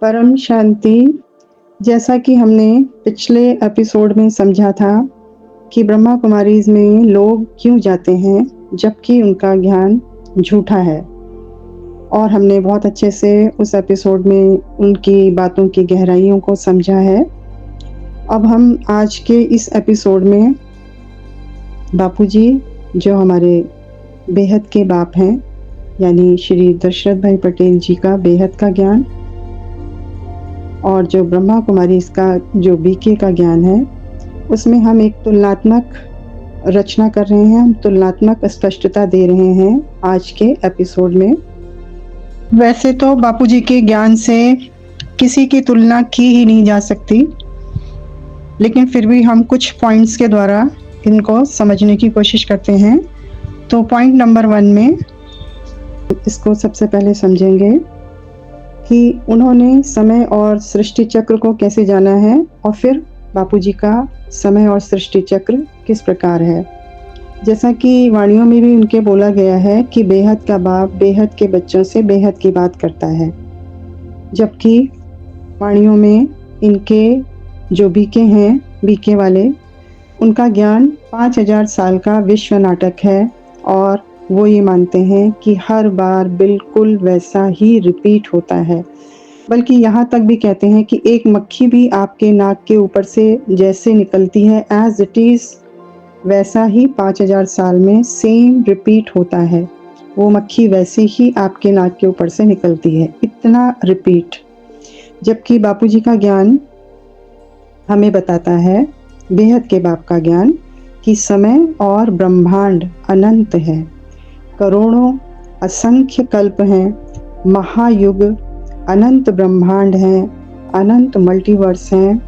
परम शांति। जैसा कि हमने पिछले एपिसोड में समझा था कि ब्रह्मा कुमारीज में लोग क्यों जाते हैं जबकि उनका ज्ञान झूठा है, और हमने बहुत अच्छे से उस एपिसोड में उनकी बातों की गहराइयों को समझा है। अब हम आज के इस एपिसोड में बापूजी, जो हमारे बेहद के बाप हैं, यानी श्री दशरथ भाई पटेल जी का बेहद का ज्ञान, और जो ब्रह्मा कुमारी इसका जो बीके का ज्ञान है, उसमें हम एक तुलनात्मक रचना कर रहे हैं, हम तुलनात्मक स्पष्टता दे रहे हैं आज के एपिसोड में। वैसे तो बापूजी के ज्ञान से किसी की तुलना की ही नहीं जा सकती, लेकिन फिर भी हम कुछ पॉइंट्स के द्वारा इनको समझने की कोशिश करते हैं। तो पॉइंट नंबर 1 में इसको सबसे पहले समझेंगे कि उन्होंने समय और सृष्टि चक्र को कैसे जाना है, और फिर बापूजी का समय और सृष्टि चक्र किस प्रकार है। जैसा कि वाणियों में भी उनके बोला गया है कि बेहद का बाप बेहद के बच्चों से बेहद की बात करता है, जबकि वाणियों में इनके जो बीके हैं, बीके वाले, उनका ज्ञान 5000 साल का विश्व नाटक है, और वो ये मानते हैं कि हर बार बिल्कुल वैसा ही रिपीट होता है। बल्कि यहाँ तक भी कहते हैं कि एक मक्खी भी आपके नाक के ऊपर से जैसे निकलती है, एज इट इज़ वैसा ही 5000 साल में सेम रिपीट होता है। वो मक्खी वैसे ही आपके नाक के ऊपर से निकलती है, इतना रिपीट। जबकि बापूजी का ज्ञान हमें बताता है, बेहद के बाप का ज्ञान, कि समय और ब्रह्मांड अनंत है, करोड़ों असंख्य कल्प हैं, महायुग, अनंत ब्रह्मांड हैं, अनंत मल्टीवर्स हैं।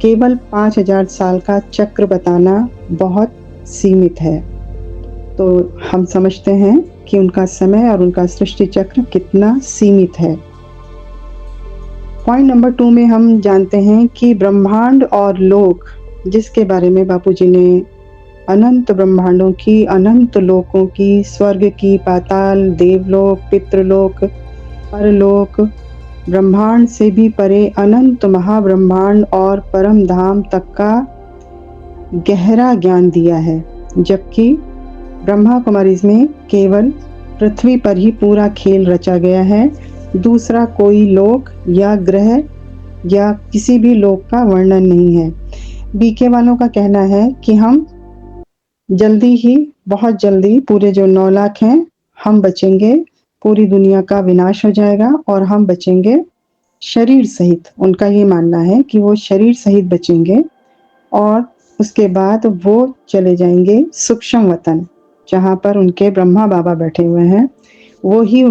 केवल 5000 साल का चक्र बताना बहुत सीमित है। तो हम समझते हैं कि उनका समय और उनका सृष्टि चक्र कितना सीमित है। पॉइंट नंबर 2 में हम जानते हैं कि ब्रह्मांड और लोक, जिसके बारे में बापूजी ने अनंत ब्रह्मांडों की, अनंत लोकों की, स्वर्ग की, पाताल, देवलोक, पितृलोक, परलोक, ब्रह्मांड से भी परे अनंत महाब्रह्मांड और परम धाम तक का गहरा ज्ञान दिया है। जबकि ब्रह्मा कुमारीज में केवल पृथ्वी पर ही पूरा खेल रचा गया है, दूसरा कोई लोक या ग्रह या किसी भी लोक का वर्णन नहीं है। बीके वालों का कहना है कि हम जल्दी ही, बहुत जल्दी, पूरे जो 9 लाख हैं, हम बचेंगे, पूरी दुनिया का विनाश हो जाएगा और हम बचेंगे शरीर सहित। उनका ये मानना है कि वो शरीर सहित बचेंगे, और उसके बाद वो चले जाएंगे सूक्ष्म वतन, जहाँ पर उनके ब्रह्मा बाबा बैठे हुए हैं। वो ही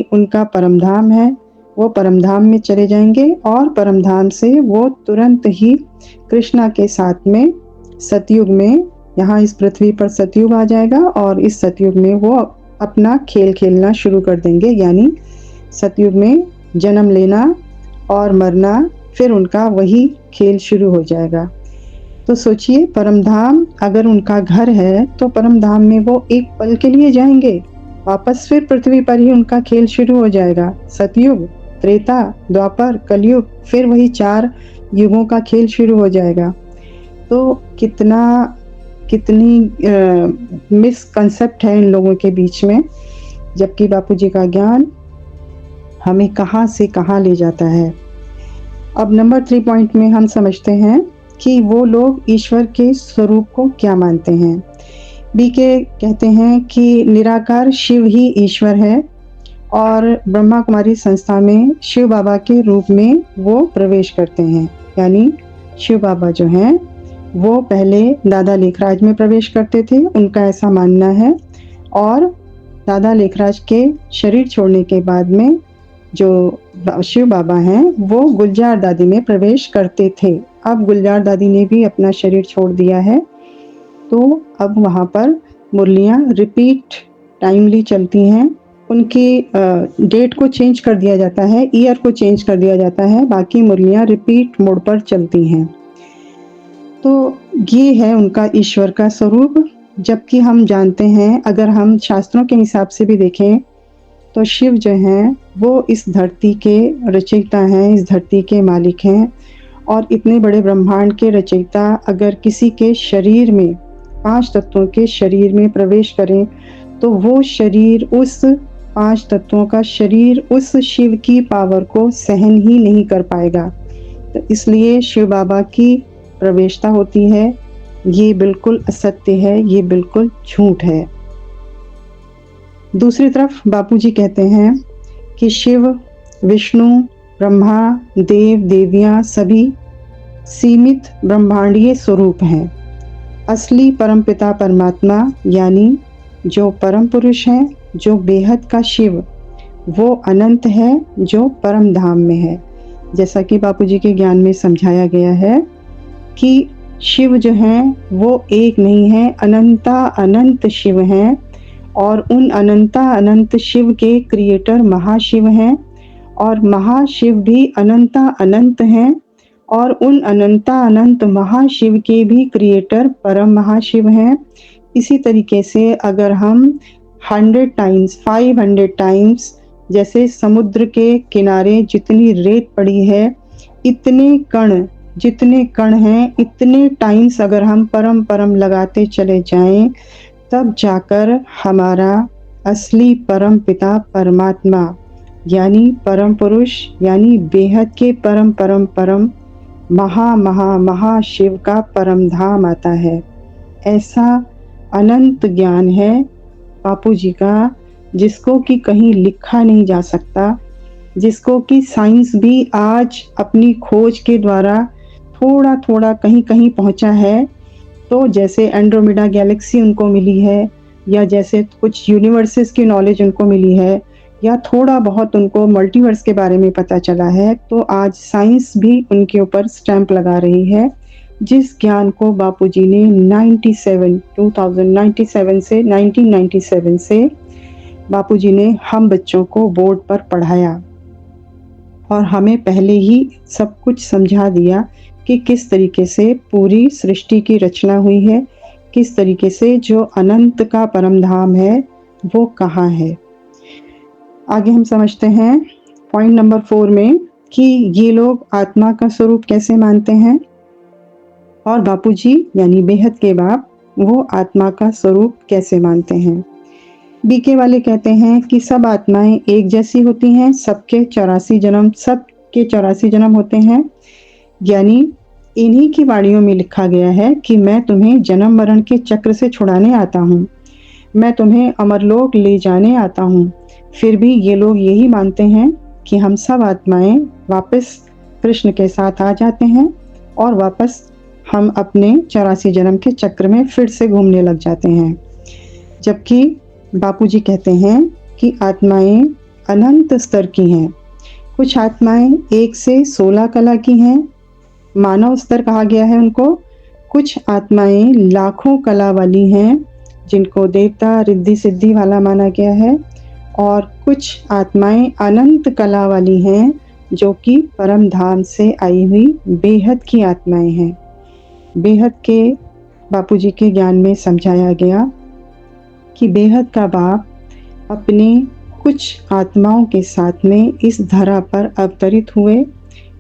उनका परमधाम है। वो परमधाम में चले जाएंगे, और परमधाम से वो तुरंत ही कृष्णा के साथ में सतयुग में, यहाँ इस पृथ्वी पर सतयुग आ जाएगा, और इस सतयुग में वो अपना खेल खेलना शुरू कर देंगे। यानी सतयुग में जन्म लेना और मरना, फिर उनका वही खेल शुरू हो जाएगा। तो सोचिए, परमधाम अगर उनका घर है तो परमधाम में वो एक पल के लिए जाएंगे, वापस फिर पृथ्वी पर ही उनका खेल शुरू हो जाएगा। सतयुग, त्रेता, द्वापर, कलयुग, फिर वही 4 युगों का खेल शुरू हो जाएगा। तो कितनी मिसकंसेप्ट है इन लोगों के बीच में। जबकि बापूजी का ज्ञान हमें कहाँ से कहाँ ले जाता है। अब नंबर 3 पॉइंट में हम समझते हैं कि वो लोग ईश्वर के स्वरूप को क्या मानते हैं। बीके कहते हैं कि निराकार शिव ही ईश्वर है, और ब्रह्मा कुमारी संस्था में शिव बाबा के रूप में वो प्रवेश करते हैं। यानी शिव बाबा जो हैं वो पहले दादा लेखराज में प्रवेश करते थे, उनका ऐसा मानना है। और दादा लेखराज के शरीर छोड़ने के बाद में जो शिव बाबा हैं वो गुलजार दादी में प्रवेश करते थे। अब गुलजार दादी ने भी अपना शरीर छोड़ दिया है, तो अब वहाँ पर मुरलियाँ रिपीट टाइमली चलती हैं। उनकी डेट को चेंज कर दिया जाता है, ईयर को चेंज कर दिया जाता है, बाकी मुरलियाँ रिपीट मोड पर चलती हैं। तो ये है उनका ईश्वर का स्वरूप। जबकि हम जानते हैं, अगर हम शास्त्रों के हिसाब से भी देखें, तो शिव जो हैं वो इस धरती के रचयिता हैं, इस धरती के मालिक हैं और इतने बड़े ब्रह्मांड के रचयिता अगर किसी के शरीर में 5 तत्वों के शरीर में प्रवेश करें तो वो शरीर उस 5 तत्वों का शरीर उस शिव की पावर को सहन ही नहीं कर पाएगा। तो इसलिए शिव बाबा की प्रवेशता होती है, ये बिल्कुल असत्य है, ये बिल्कुल झूठ है। दूसरी तरफ बापूजी कहते हैं कि शिव, विष्णु, ब्रह्मा, देव देवियां सभी सीमित ब्रह्मांडीय स्वरूप हैं। असली परमपिता परमात्मा यानी जो परम पुरुष है, जो बेहद का शिव, वो अनंत है जो परम धाम में है। जैसा कि बापूजी के ज्ञान में समझाया गया है कि शिव जो हैं वो एक नहीं है, अनंता अनंत शिव हैं और उन अनंता अनंत शिव के क्रिएटर महाशिव हैं और महाशिव भी अनंता अनंत हैं और उन अनंता अनंत महाशिव के भी क्रिएटर परम महाशिव हैं। इसी तरीके से अगर हम 100 टाइम्स 500 टाइम्स जैसे समुद्र के किनारे जितनी रेत पड़ी है, इतने कण जितने कण हैं, इतने टाइम्स अगर हम परम परम लगाते चले जाएं, तब जाकर हमारा असली परम पिता परमात्मा यानी परम पुरुष यानी बेहद के परम परम परम महा महा महाशिव का परम धाम आता है। ऐसा अनंत ज्ञान है बापू जी का, जिसको कि कहीं लिखा नहीं जा सकता, जिसको कि साइंस भी आज अपनी खोज के द्वारा थोड़ा थोड़ा कहीं कहीं पहुंचा है। तो जैसे एंड्रोमेडा गैलेक्सी उनको मिली है, या जैसे कुछ यूनिवर्सेस की नॉलेज उनको मिली है, या थोड़ा बहुत उनको मल्टीवर्स के बारे में पता चला है, तो आज साइंस भी उनके ऊपर स्टैंप लगा रही है। जिस ज्ञान को बापूजी ने 1997 से बापूजी ने हम बच्चों को बोर्ड पर पढ़ाया और हमें पहले ही सब कुछ समझा दिया कि किस तरीके से पूरी सृष्टि की रचना हुई है, किस तरीके से जो अनंत का परम धाम है वो कहाँ है। आगे हम समझते हैं पॉइंट नंबर 4 में कि ये लोग आत्मा का स्वरूप कैसे मानते हैं और बापूजी यानी बेहद के बाप वो आत्मा का स्वरूप कैसे मानते हैं। बीके वाले कहते हैं कि सब आत्माएं एक जैसी होती हैं, सबके 84 जन्म होते हैं। यानी इन्हीं की वाणियों में लिखा गया है कि मैं तुम्हें जन्म मरण के चक्र से छुड़ाने आता हूँ, मैं तुम्हें अमरलोक ले जाने आता हूँ। फिर भी ये लोग यही मानते हैं कि हम सब आत्माएं वापस कृष्ण के साथ आ जाते हैं और वापस हम अपने 84 जन्म के चक्र में फिर से घूमने लग जाते हैं। जबकि बापूजी कहते हैं कि आत्माएं अनंत स्तर की हैं। कुछ आत्माएं 1 से 16 कला की हैं, मानव स्तर कहा गया है उनको। कुछ आत्माएं लाखों कला वाली हैं, जिनको देवता रिद्धि सिद्धि वाला माना गया है। और कुछ आत्माएं अनंत कला वाली हैं, जो कि परम धाम से आई हुई बेहद की आत्माएं हैं। बेहद के बापूजी के ज्ञान में समझाया गया कि बेहद का बाप अपने कुछ आत्माओं के साथ में इस धरा पर अवतरित हुए,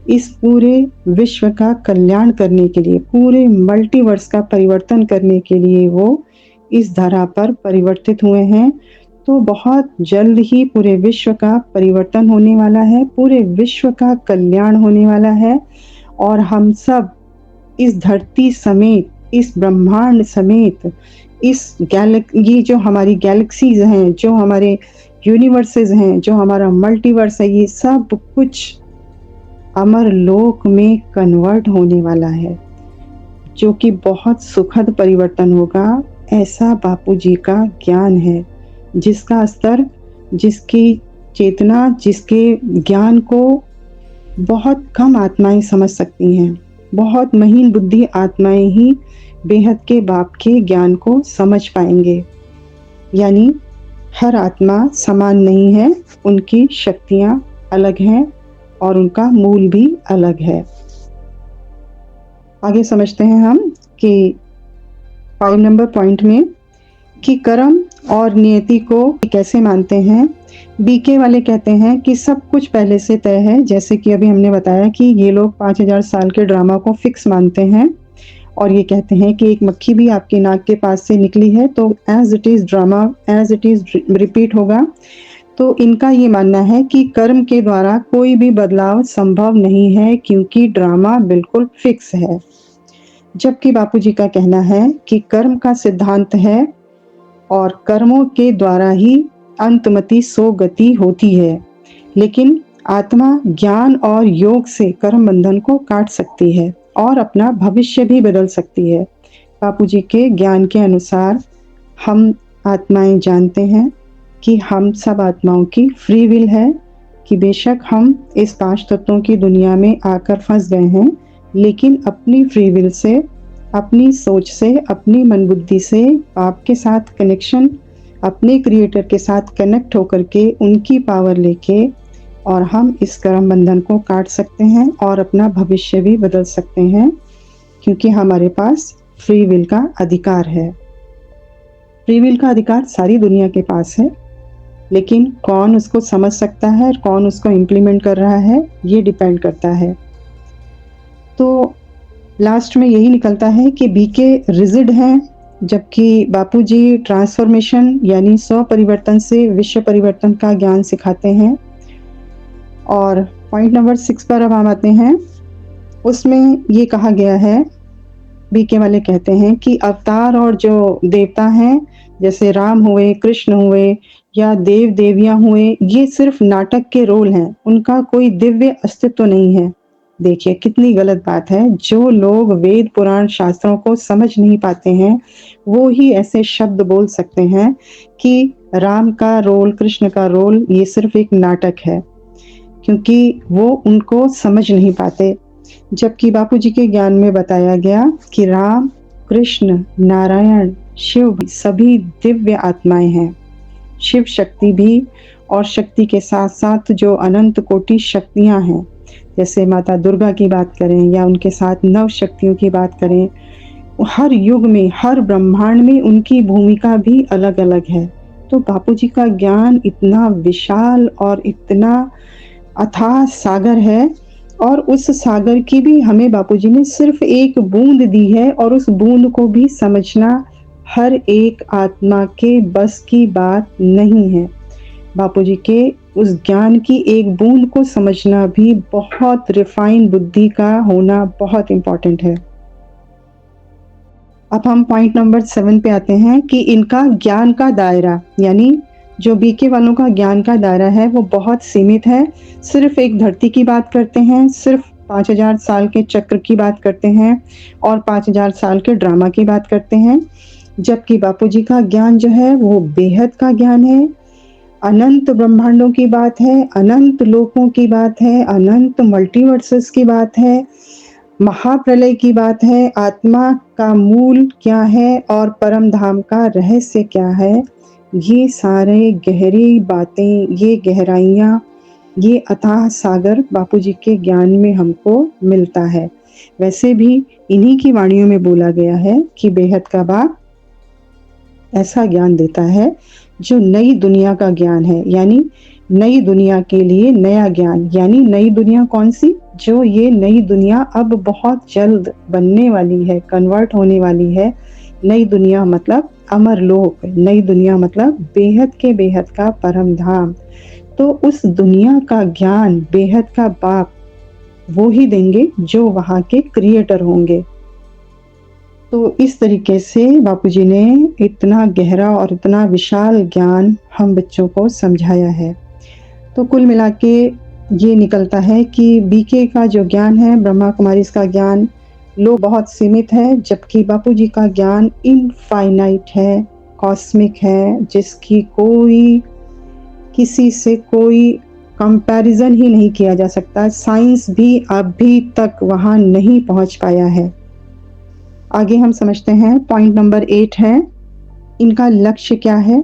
इस पूरे विश्व का कल्याण करने के लिए, पूरे मल्टीवर्स का परिवर्तन करने के लिए वो इस धरा पर परिवर्तित हुए हैं। तो बहुत जल्द ही पूरे विश्व का परिवर्तन होने वाला है, पूरे विश्व का कल्याण होने वाला है और हम सब इस धरती समेत, इस ब्रह्मांड समेत, ये जो हमारी गैलेक्सीज हैं, जो हमारे यूनिवर्सेस हैं, जो हमारा मल्टीवर्स है, ये सब कुछ अमर लोक में कन्वर्ट होने वाला है, जो कि बहुत सुखद परिवर्तन होगा। ऐसा बापूजी का ज्ञान है, जिसका स्तर, जिसकी चेतना, जिसके ज्ञान को बहुत कम आत्माएं समझ सकती हैं। बहुत महीन बुद्धि आत्माएं ही बेहद के बाप के ज्ञान को समझ पाएंगे। यानी हर आत्मा समान नहीं है, उनकी शक्तियां अलग हैं और उनका मूल भी अलग है। आगे समझते हैं हम कि 5 नंबर पॉइंट में कि कर्म और नियति को कैसे मानते हैं। बीके वाले कहते हैं कि सब कुछ पहले से तय है, जैसे कि अभी हमने बताया कि ये लोग 5000 साल के ड्रामा को फिक्स मानते हैं और ये कहते हैं कि एक मक्खी भी आपकी नाक के पास से निकली है तो as it is drama as it is repeat होगा। तो इनका ये मानना है कि कर्म के द्वारा कोई भी बदलाव संभव नहीं है क्योंकि ड्रामा बिल्कुल फिक्स है। जबकि बापूजी का कहना है कि कर्म का सिद्धांत है और कर्मों के द्वारा ही अंतमति सो गति होती है, लेकिन आत्मा ज्ञान और योग से कर्म बंधन को काट सकती है और अपना भविष्य भी बदल सकती है। बापूजी के ज्ञान के अनुसार हम आत्माएं जानते हैं कि हम सब आत्माओं की फ्री विल है, कि बेशक हम इस 5 तत्वों की दुनिया में आकर फंस गए हैं, लेकिन अपनी फ्री विल से, अपनी सोच से, अपनी मन बुद्धि से बाप के साथ कनेक्शन, अपने क्रिएटर के साथ कनेक्ट होकर के उनकी पावर लेके और हम इस कर्म बंधन को काट सकते हैं और अपना भविष्य भी बदल सकते हैं, क्योंकि हमारे पास फ्री विल का अधिकार है। फ्री विल का अधिकार सारी दुनिया के पास है, लेकिन कौन उसको समझ सकता है और कौन उसको इम्प्लीमेंट कर रहा है, ये डिपेंड करता है। तो लास्ट में यही निकलता है कि बीके रिजिड हैं, जबकि बापूजी ट्रांसफॉर्मेशन यानी स्व परिवर्तन से विश्व परिवर्तन का ज्ञान सिखाते हैं। और पॉइंट नंबर 6 पर अब हम आते हैं। उसमें ये कहा गया है, बीके वाले कहते हैं कि अवतार और जो देवता हैं, जैसे राम हुए, कृष्ण हुए या देव देवियां हुए, ये सिर्फ नाटक के रोल हैं, उनका कोई दिव्य अस्तित्व नहीं है। देखिए कितनी गलत बात है। जो लोग वेद पुराण शास्त्रों को समझ नहीं पाते हैं वो ही ऐसे शब्द बोल सकते हैं कि राम का रोल, कृष्ण का रोल ये सिर्फ एक नाटक है, क्योंकि वो उनको समझ नहीं पाते। जबकि बापूजी के ज्ञान में बताया गया कि राम, कृष्ण, नारायण, शिव सभी दिव्य आत्माएं हैं। शिव शक्ति भी, और शक्ति के साथ साथ जो अनंत कोटि शक्तियां हैं, जैसे माता दुर्गा की बात करें या उनके साथ नव शक्तियों की बात करें, हर युग में, हर ब्रह्मांड में उनकी भूमिका भी अलग अलग है। तो बापूजी का ज्ञान इतना विशाल और इतना अथाह सागर है, और उस सागर की भी हमें बापूजी ने सिर्फ एक बूंद दी है, और उस बूंद को भी समझना हर एक आत्मा के बस की बात नहीं है। बापूजी के उस ज्ञान की एक बूंद को समझना भी बहुत रिफाइन बुद्धि का होना बहुत इंपॉर्टेंट है। अब हम पॉइंट नंबर 7 पे आते हैं कि इनका ज्ञान का दायरा, यानी जो बीके वालों का ज्ञान का दायरा है वो बहुत सीमित है। सिर्फ एक धरती की बात करते हैं, सिर्फ 5000 साल के चक्र की बात करते हैं और 5000 साल के ड्रामा की बात करते हैं। जबकि बापूजी का ज्ञान जो है वो बेहद का ज्ञान है, अनंत ब्रह्मांडों की बात है, अनंत लोकों की बात है, अनंत मल्टीवर्सेस की बात है, महाप्रलय की बात है, आत्मा का मूल क्या है और परम धाम का रहस्य क्या है। ये सारे गहरी बातें, ये गहराइयाँ, ये अथाह सागर बापूजी के ज्ञान में हमको मिलता है। वैसे भी इन्हीं की वाणियों में बोला गया है कि बेहद का बाप ऐसा ज्ञान देता है जो नई दुनिया का ज्ञान है, यानी नई दुनिया के लिए नया ज्ञान। यानी नई दुनिया कौन सी? जो ये नई दुनिया अब बहुत जल्द बनने वाली है, कन्वर्ट होने वाली है। नई दुनिया मतलब अमर लोक, नई दुनिया मतलब बेहद के बेहद का परम धाम। तो उस दुनिया का ज्ञान बेहद का बाप वो ही देंगे जो वहाँ के क्रिएटर होंगे। तो इस तरीके से बापूजी ने इतना गहरा और इतना विशाल ज्ञान हम बच्चों को समझाया है। तो कुल मिला के ये निकलता है कि बीके का जो ज्ञान है, ब्रह्मा कुमारी का ज्ञान, लोग बहुत सीमित है, जबकि बापूजी का ज्ञान इनफाइनाइट है, कॉस्मिक है, जिसकी कोई किसी से कोई कंपैरिजन ही नहीं किया जा सकता। साइंस भी अभी तक वहाँ नहीं पहुँच पाया है। आगे हम समझते हैं। पॉइंट नंबर 8 है, इनका लक्ष्य क्या है।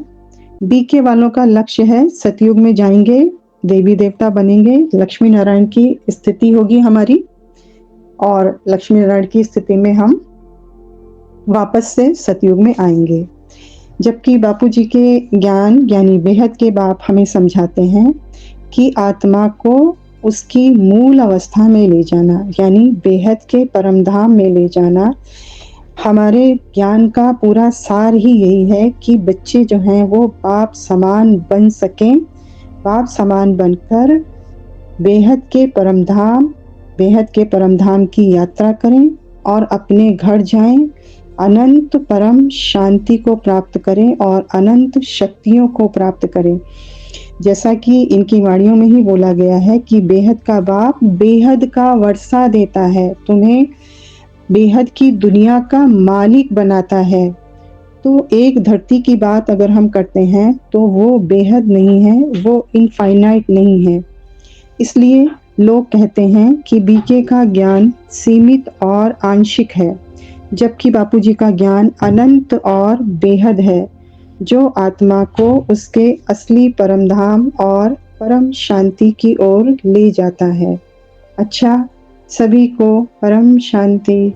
बीके वालों का लक्ष्य है सतयुग में जाएंगे, देवी देवता बनेंगे, लक्ष्मी नारायण की स्थिति होगी हमारी, और लक्ष्मी नारायण की स्थिति में हम वापस से सतयुग में आएंगे। जबकि बापूजी के ज्ञान यानी बेहद के बाप हमें समझाते हैं कि आत्मा को उसकी मूल अवस्था में ले जाना यानी बेहद के परम धाम में ले जाना, हमारे ज्ञान का पूरा सार ही यही है कि बच्चे जो हैं वो बाप समान बन सकें, बाप समान बनकर बेहद के परम धाम की यात्रा करें और अपने घर जाएं, अनंत परम शांति को प्राप्त करें और अनंत शक्तियों को प्राप्त करें। जैसा कि इनकी वाणियों में ही बोला गया है कि बेहद का बाप बेहद का वर्षा देता है, तुम्हें बेहद की दुनिया का मालिक बनाता है। तो एक धरती की बात अगर हम करते हैं तो वो बेहद नहीं है, वो इनफाइनाइट नहीं है। इसलिए लोग कहते हैं कि बीके का ज्ञान सीमित और आंशिक है, जबकि बापूजी का ज्ञान अनंत और बेहद है, जो आत्मा को उसके असली परम धाम और परम शांति की ओर ले जाता है। अच्छा, सभी को परम शांति।